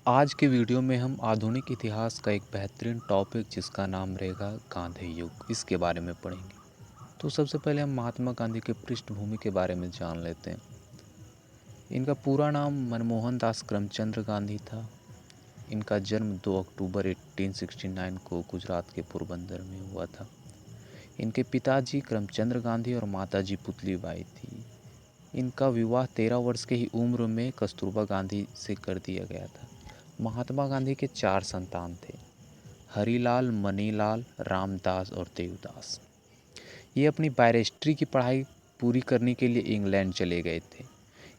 आज के वीडियो में हम आधुनिक इतिहास का एक बेहतरीन टॉपिक जिसका नाम रहेगा गांधी युग, इसके बारे में पढ़ेंगे। तो सबसे पहले हम महात्मा गांधी के पृष्ठभूमि के बारे में जान लेते हैं। इनका पूरा नाम मनमोहन दास करमचंद गांधी था। इनका जन्म 2 अक्टूबर 1869 को गुजरात के पोरबंदर में हुआ था। इनके पिताजी करमचंद गांधी और माताजी पुतलीबाई थी। इनका विवाह 13 वर्ष की ही उम्र में कस्तूरबा गांधी से कर दिया गया था। महात्मा गांधी के 4 संतान थे, हरिलाल, मनीलाल, रामदास और देवदास। ये अपनी बैरिस्ट्री की पढ़ाई पूरी करने के लिए इंग्लैंड चले गए थे।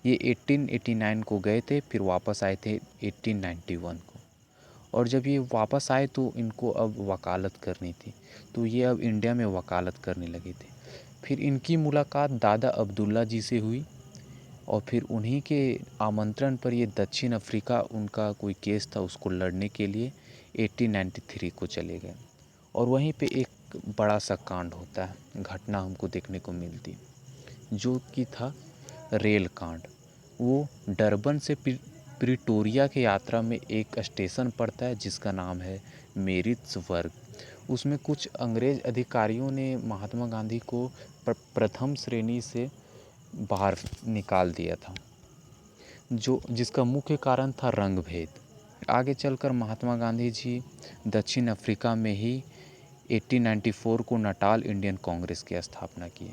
ये 1889 को गए थे, फिर वापस आए थे 1891 को। और जब ये वापस आए तो इनको अब वकालत करनी थी, तो ये अब इंडिया में वकालत करने लगे थे। फिर इनकी मुलाकात दादा अब्दुल्ला जी से हुई और फिर उन्हीं के आमंत्रण पर ये दक्षिण अफ्रीका, उनका कोई केस था, उसको लड़ने के लिए 1893 को चले गए। और वहीं पे एक बड़ा सा कांड होता है, घटना हमको देखने को मिलती, जो कि था रेल कांड। वो डरबन से प्रिटोरिया की यात्रा में एक स्टेशन पड़ता है जिसका नाम है मेरिट्सबर्ग। उसमें कुछ अंग्रेज़ अधिकारियों ने महात्मा गांधी को प्रथम श्रेणी से बाहर निकाल दिया था, जो जिसका मुख्य कारण था रंग भेद। आगे चलकर महात्मा गांधी जी दक्षिण अफ्रीका में ही 1894 को नाटाल इंडियन कांग्रेस की स्थापना की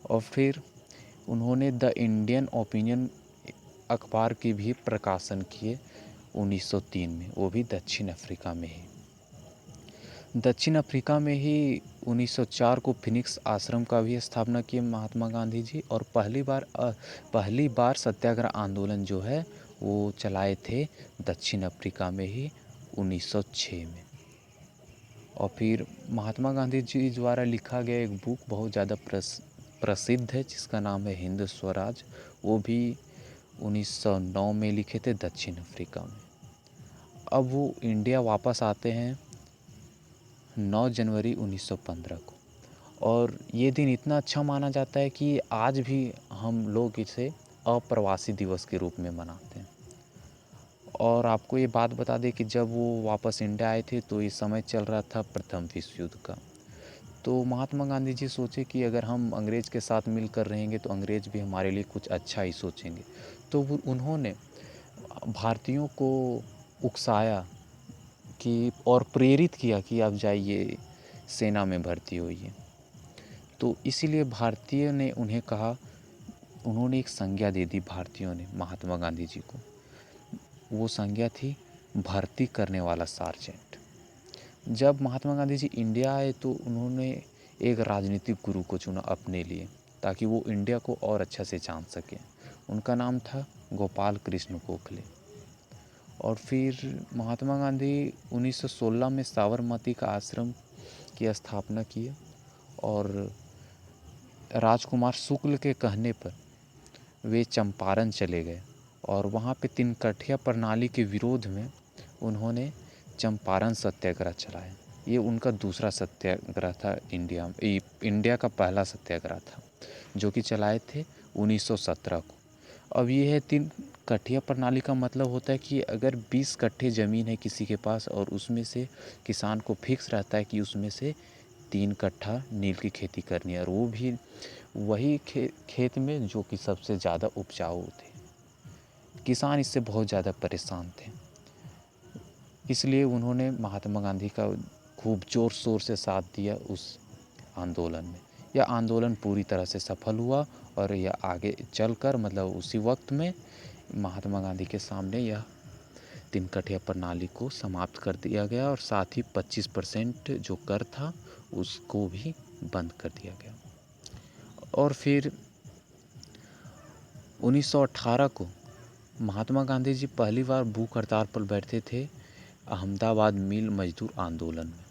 और फिर उन्होंने द इंडियन ओपिनियन अखबार की भी प्रकाशन किए 1903 में, वो भी दक्षिण अफ्रीका में ही। दक्षिण अफ्रीका में ही 1904 को फिनिक्स आश्रम का भी स्थापना किए महात्मा गांधी जी। और पहली बार सत्याग्रह आंदोलन जो है वो चलाए थे दक्षिण अफ्रीका में ही 1906 में। और फिर महात्मा गांधी जी द्वारा लिखा गया एक बुक बहुत ज़्यादा प्रसिद्ध है जिसका नाम है हिंद स्वराज, वो भी 1909 में लिखे थे दक्षिण अफ्रीका में। अब वो इंडिया वापस आते हैं 9 जनवरी 1915 को, और ये दिन इतना अच्छा माना जाता है कि आज भी हम लोग इसे अप्रवासी दिवस के रूप में मनाते हैं। और आपको ये बात बता दें कि जब वो वापस इंडिया आए थे तो इस समय चल रहा था प्रथम विश्व युद्ध का। तो महात्मा गांधी जी सोचे कि अगर हम अंग्रेज़ के साथ मिलकर रहेंगे तो अंग्रेज़ भी हमारे लिए कुछ अच्छा ही सोचेंगे। तो उन्होंने भारतीयों को उकसाया कि और प्रेरित किया कि आप जाइए सेना में भर्ती होइए। तो इसीलिए भारतीय ने उन्हें कहा, उन्होंने एक संज्ञा दे दी भारतीयों ने महात्मा गांधी जी को। वो संज्ञा थी भर्ती करने वाला सार्जेंट। जब महात्मा गांधी जी इंडिया आए तो उन्होंने एक राजनीतिक गुरु को चुना अपने लिए, ताकि वो इंडिया को और अच्छा से जान सकें। उनका नाम था गोपाल कृष्ण गोखले। और फिर महात्मा गांधी 1916 में साबरमती का आश्रम की स्थापना किए और राजकुमार शुक्ल के कहने पर वे चंपारण चले गए और वहाँ पे तिनकठिया प्रणाली के विरोध में उन्होंने चंपारण सत्याग्रह चलाया। ये उनका दूसरा सत्याग्रह था इंडिया का पहला सत्याग्रह था, जो कि चलाए थे 1917 को। अब ये है तीन कठिया प्रणाली का मतलब होता है कि अगर 20 कट्ठे ज़मीन है किसी के पास और उसमें से किसान को फिक्स रहता है कि उसमें से 3 कट्ठा नील की खेती करनी है, और वो भी वही खेत में जो कि सबसे ज़्यादा उपजाऊ थे। किसान इससे बहुत ज़्यादा परेशान थे, इसलिए उन्होंने महात्मा गांधी का खूब ज़ोर शोर से साथ दिया उस आंदोलन में। यह आंदोलन पूरी तरह से सफल हुआ और यह आगे चलकर मतलब उसी वक्त में महात्मा गांधी के सामने यह तिनकठिया प्रणाली को समाप्त कर दिया गया और साथ ही 25% जो कर था उसको भी बंद कर दिया गया। और फिर 1918 को महात्मा गांधी जी पहली बार भूख हड़ताल पर बैठे थे अहमदाबाद मिल मजदूर आंदोलन में,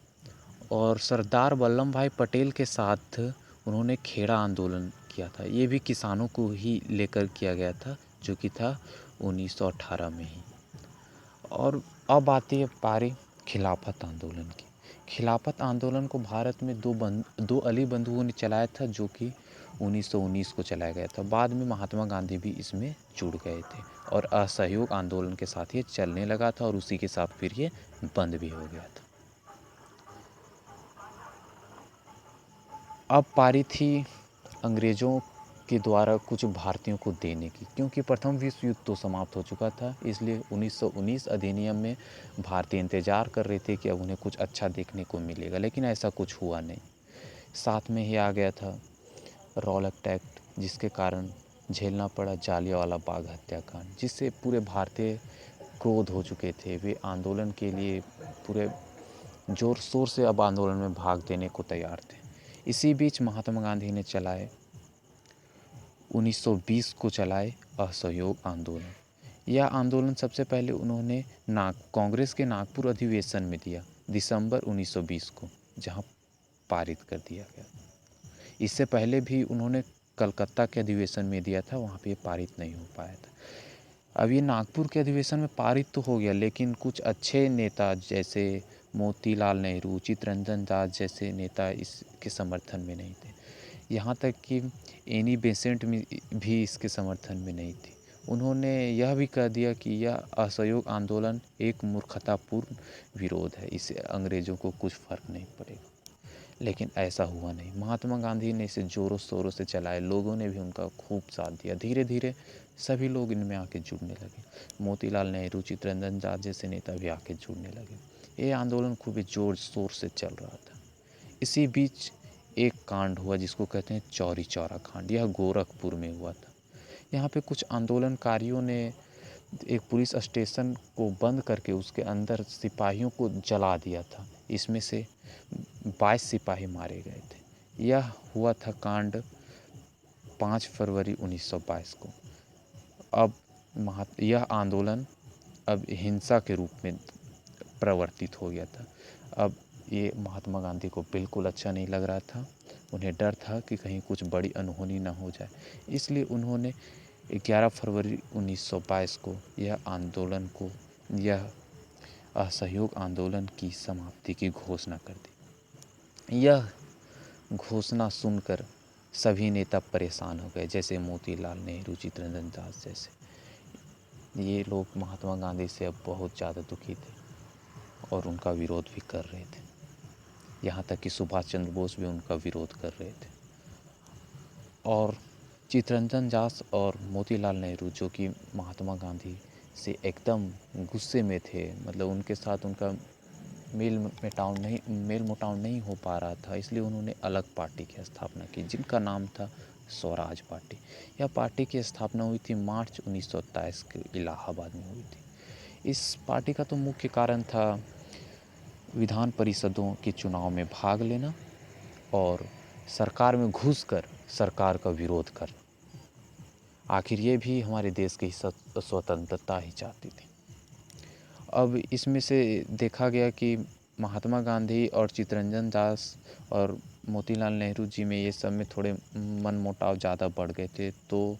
और सरदार वल्लभ भाई पटेल के साथ उन्होंने खेड़ा आंदोलन किया था। ये भी किसानों को ही लेकर किया गया था, जो कि था 1918 में ही। और अब आती है पारी खिलाफत आंदोलन की। खिलाफत आंदोलन को भारत में दो अली बंधुओं ने चलाया था, जो कि 1919 को चलाया गया था। बाद में महात्मा गांधी भी इसमें जुड़ गए थे और असहयोग आंदोलन के साथ ये चलने लगा था और उसी के साथ फिर ये बंद भी हो गया था। अब पारी थी अंग्रेज़ों के द्वारा कुछ भारतीयों को देने की, क्योंकि प्रथम विश्व युद्ध तो समाप्त हो चुका था। इसलिए 1919 अधिनियम में भारतीय इंतज़ार कर रहे थे कि अब उन्हें कुछ अच्छा देखने को मिलेगा, लेकिन ऐसा कुछ हुआ नहीं। साथ में ही आ गया था रॉलेट एक्ट, जिसके कारण झेलना पड़ा जालियांवाला बाग हत्याकांड, जिससे पूरे भारतीय क्रोध हो चुके थे। वे आंदोलन के लिए पूरे जोर शोर से अब आंदोलन में भाग देने को तैयार थे। इसी बीच महात्मा गांधी ने 1920 को चलाए असहयोग आंदोलन। यह आंदोलन सबसे पहले उन्होंने कांग्रेस के नागपुर अधिवेशन में दिया दिसंबर 1920 को, जहां पारित कर दिया गया। इससे पहले भी उन्होंने कलकत्ता के अधिवेशन में दिया था, वहाँ पे पारित नहीं हो पाया था। अब ये नागपुर के अधिवेशन में पारित तो हो गया, लेकिन कुछ अच्छे नेता जैसे मोतीलाल नेहरू, चित्तरंजन दास जैसे नेता इसके समर्थन में नहीं थे। यहाँ तक कि एनी बेसेंट भी इसके समर्थन में नहीं थी। उन्होंने यह भी कह दिया कि यह असहयोग आंदोलन एक मूर्खतापूर्ण विरोध है, इससे अंग्रेज़ों को कुछ फ़र्क नहीं पड़ेगा। लेकिन ऐसा हुआ नहीं। महात्मा गांधी ने इसे ज़ोरों शोरों से चलाया, लोगों ने भी उनका खूब साथ दिया। धीरे धीरे सभी लोग इनमें आके जुड़ने लगे। मोतीलाल नेहरू, चित्तरंजन दास जैसे नेता भी आके जुड़ने लगे। ये आंदोलन खूब ज़ोर शोर से चल रहा था। इसी बीच एक कांड हुआ जिसको कहते हैं चौरी चौरा कांड। यह गोरखपुर में हुआ था। यहाँ पे कुछ आंदोलनकारियों ने एक पुलिस स्टेशन को बंद करके उसके अंदर सिपाहियों को जला दिया था। इसमें से 22 सिपाही मारे गए थे। यह हुआ था कांड 5 फरवरी 1922 को। अब यह आंदोलन अब हिंसा के रूप में प्रवर्तित हो गया था। अब ये महात्मा गांधी को बिल्कुल अच्छा नहीं लग रहा था। उन्हें डर था कि कहीं कुछ बड़ी अनहोनी ना हो जाए। इसलिए उन्होंने 11 फरवरी 1922 को यह असहयोग आंदोलन की समाप्ति की घोषणा कर दी। यह घोषणा सुनकर सभी नेता परेशान हो गए, जैसे मोतीलाल नेहरू, चित्तरंजन दास जैसे। ये लोग महात्मा गांधी से अब बहुत ज़्यादा दुखी थे और उनका विरोध भी कर रहे थे। यहाँ तक कि सुभाष चंद्र बोस भी उनका विरोध कर रहे थे। और चित्तरंजन दास और मोतीलाल नेहरू, जो कि महात्मा गांधी से एकदम गुस्से में थे, मतलब उनके साथ उनका मेल मुटाव नहीं हो पा रहा था, इसलिए उन्होंने अलग पार्टी की स्थापना की, जिनका नाम था स्वराज पार्टी। यह पार्टी की स्थापना हुई थी मार्च 1927 के इलाहाबाद में हुई थी। इस पार्टी का तो मुख्य कारण था विधान परिषदों के चुनाव में भाग लेना और सरकार में घुसकर सरकार का विरोध करना। आखिर ये भी हमारे देश की स्वतंत्रता ही चाहती थी। अब इसमें से देखा गया कि महात्मा गांधी और चित्तरंजन दास और मोतीलाल नेहरू जी में ये सब में थोड़े मनमुटाव ज़्यादा बढ़ गए थे। तो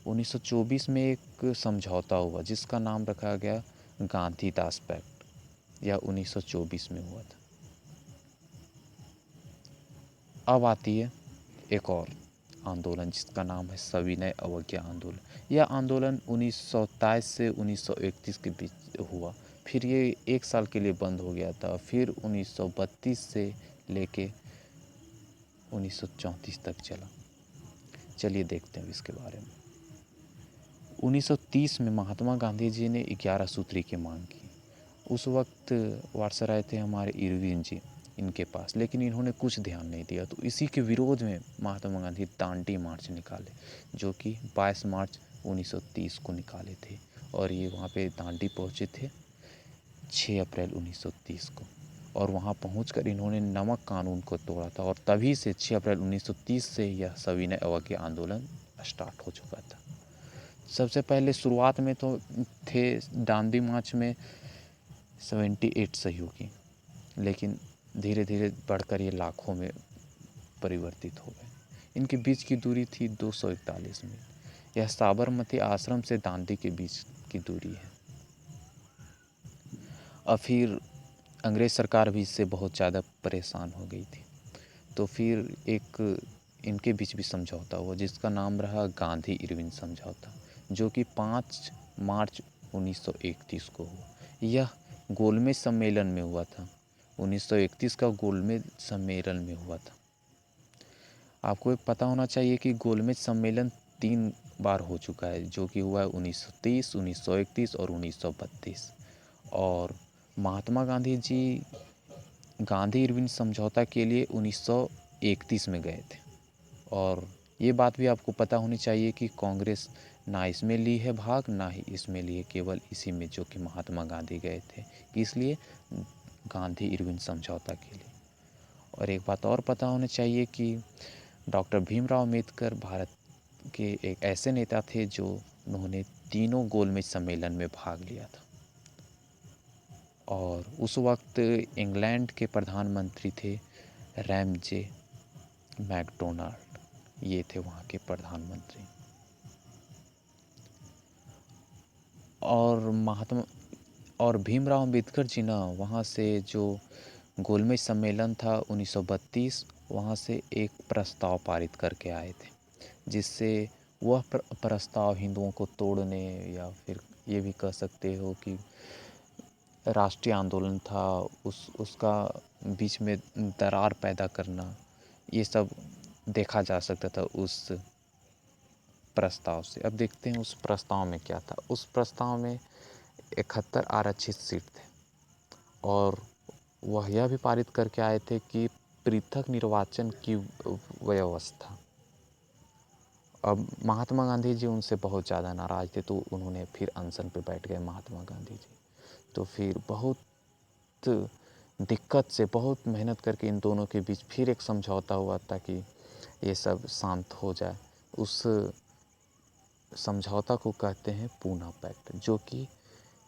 1924 में एक समझौता हुआ जिसका नाम रखा गया गांधी-दास पैक्ट। यह 1924 में हुआ था। अब आती है एक और आंदोलन जिसका नाम है सविनय अवज्ञा आंदोलन। यह आंदोलन 1927 से 1931 के बीच हुआ। फिर ये 1 साल के लिए बंद हो गया था। फिर 1932 से लेके 1934 तक चला। चलिए देखते हैं इसके बारे में। 1930 में महात्मा गांधी जी ने 11 सूत्री की मांग की। उस वक्त वायसराय थे हमारे इरविन जी इनके पास, लेकिन इन्होंने कुछ ध्यान नहीं दिया। तो इसी के विरोध में महात्मा गांधी दांडी मार्च निकाले, जो कि 22 मार्च 1930 को निकाले थे। और ये वहाँ पे दांडी पहुँचे थे 6 अप्रैल 1930 को। और वहाँ पहुँचकर इन्होंने नमक कानून को तोड़ा था। और तभी से 6 अप्रैल 1930 से यह सविनय अवज्ञा आंदोलन स्टार्ट हो चुका था। सबसे पहले शुरुआत में तो थे दांडी मार्च में 78 सहयोगी, लेकिन धीरे धीरे बढ़कर ये लाखों में परिवर्तित हो गए। इनके बीच की दूरी थी 241 मील। यह साबरमती आश्रम से दांडी के बीच की दूरी है। और फिर अंग्रेज़ सरकार भी इससे बहुत ज़्यादा परेशान हो गई थी। तो फिर एक इनके बीच भी समझौता हुआ जिसका नाम रहा गांधी इरविन समझौता, जो कि 5 मार्च 1931 को हुआ। यह गोलमेज सम्मेलन में हुआ था। 1931 का गोलमेज सम्मेलन में हुआ था। आपको पता होना चाहिए कि गोलमेज सम्मेलन 3 बार हो चुका है, जो कि हुआ है 1930, 1931 और 1932। और महात्मा गांधी जी गांधी इरविन समझौता के लिए 1931 में गए थे। और ये बात भी आपको पता होनी चाहिए कि कांग्रेस ना इसमें ली है भाग, ना ही इसमें ली है, केवल इसी में जो कि महात्मा गांधी गए थे, इसलिए गांधी इरविन समझौता के लिए। और एक बात और पता होनी चाहिए कि डॉक्टर भीमराव अम्बेडकर भारत के एक ऐसे नेता थे जो उन्होंने तीनों गोलमेज सम्मेलन में भाग लिया था। और उस वक्त इंग्लैंड के प्रधानमंत्री थे रैमजे मैकडोनाल्ड, ये थे वहाँ के प्रधानमंत्री। और भीमराव अम्बेडकर जी ना वहाँ से जो गोलमेज सम्मेलन था 1932, वहाँ से एक प्रस्ताव पारित करके आए थे, जिससे वह प्रस्ताव हिंदुओं को तोड़ने, या फिर ये भी कह सकते हो कि राष्ट्रीय आंदोलन था, उसका बीच में दरार पैदा करना, ये सब देखा जा सकता था उस प्रस्ताव से। अब देखते हैं उस प्रस्ताव में क्या था। उस प्रस्ताव में 71 आरक्षित सीट थे, और वह यह भी पारित करके आए थे कि पृथक निर्वाचन की व्यवस्था। अब महात्मा गांधी जी उनसे बहुत ज़्यादा नाराज़ थे, तो उन्होंने फिर अनशन पे बैठ गए महात्मा गांधी जी। तो फिर बहुत दिक्कत से, बहुत मेहनत करके इन दोनों के बीच फिर एक समझौता हुआ ताकि ये सब शांत हो जाए। उस समझौता को कहते हैं पूना पैक्ट, जो कि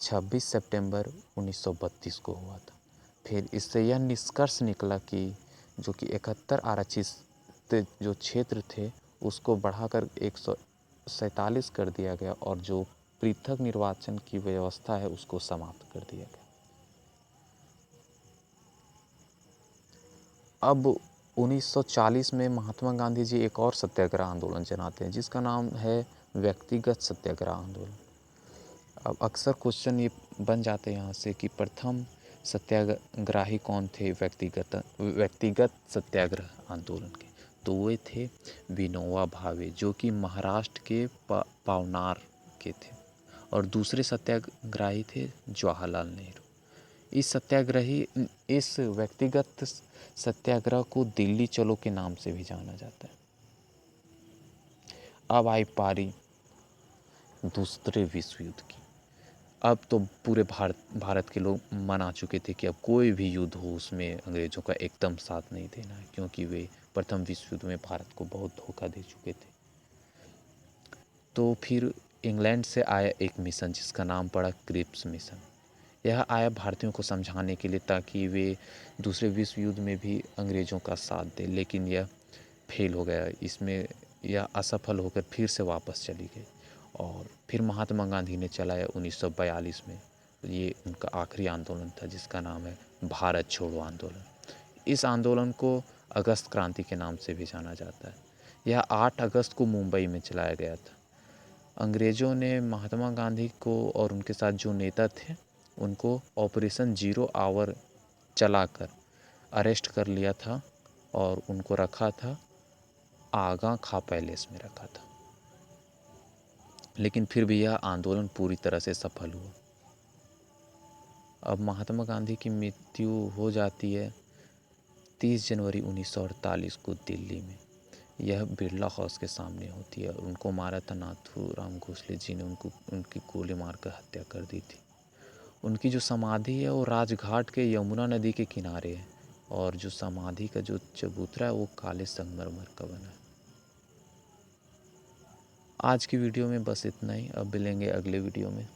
26 सितंबर 1932 को हुआ था। फिर इससे यह निष्कर्ष निकला कि जो कि 71 आरक्षित जो क्षेत्र थे उसको बढ़ाकर 147 कर दिया गया, और जो पृथक निर्वाचन की व्यवस्था है उसको समाप्त कर दिया गया। अब 1940 में महात्मा गांधी जी एक और सत्याग्रह आंदोलन चलाते हैं, जिसका नाम है व्यक्तिगत सत्याग्रह आंदोलन। अब अक्सर क्वेश्चन ये बन जाते हैं यहाँ से कि प्रथम सत्याग्रही कौन थे व्यक्तिगत सत्याग्रह आंदोलन के। तो वे थे विनोबा भावे, जो कि महाराष्ट्र के पावनार के थे। और दूसरे सत्याग्रही थे जवाहरलाल नेहरू। इस व्यक्तिगत सत्याग्रह को दिल्ली चलो के नाम से भी जाना जाता है। अब आई पारी दूसरे विश्व युद्ध की। अब तो पूरे भारत के लोग मना चुके थे कि अब कोई भी युद्ध हो उसमें अंग्रेज़ों का एकदम साथ नहीं देना है, क्योंकि वे प्रथम विश्व युद्ध में भारत को बहुत धोखा दे चुके थे। तो फिर इंग्लैंड से आया एक मिशन जिसका नाम पड़ा क्रिप्स मिशन। यह आया भारतीयों को समझाने के लिए ताकि वे दूसरे विश्व युद्ध में भी अंग्रेज़ों का साथ दें, लेकिन यह फेल हो गया। इसमें यह असफल होकर फिर से वापस चली गई। और फिर महात्मा गांधी ने चलाया 1942 में। ये उनका आखिरी आंदोलन था, जिसका नाम है भारत छोड़ो आंदोलन। इस आंदोलन को अगस्त क्रांति के नाम से भी जाना जाता है। यह 8 अगस्त को मुंबई में चलाया गया था। अंग्रेज़ों ने महात्मा गांधी को और उनके साथ जो नेता थे उनको ऑपरेशन 0 आवर चलाकर अरेस्ट कर लिया था, और उनको रखा था आगा खां पैलेस में रखा था। लेकिन फिर भी यह आंदोलन पूरी तरह से सफल हुआ। अब महात्मा गांधी की मृत्यु हो जाती है 30 जनवरी 1948 को दिल्ली में। यह बिरला हाउस के सामने होती है। उनको मारा था नाथूराम गोडसे जी ने, उनकी गोली मारकर हत्या कर दी थी। उनकी जो समाधि है वो राजघाट के यमुना नदी के किनारे है, और जो समाधि का जो चबूतरा है वो काले संगमरमर का बना है। आज की वीडियो में बस इतना ही। अब मिलेंगे अगले वीडियो में।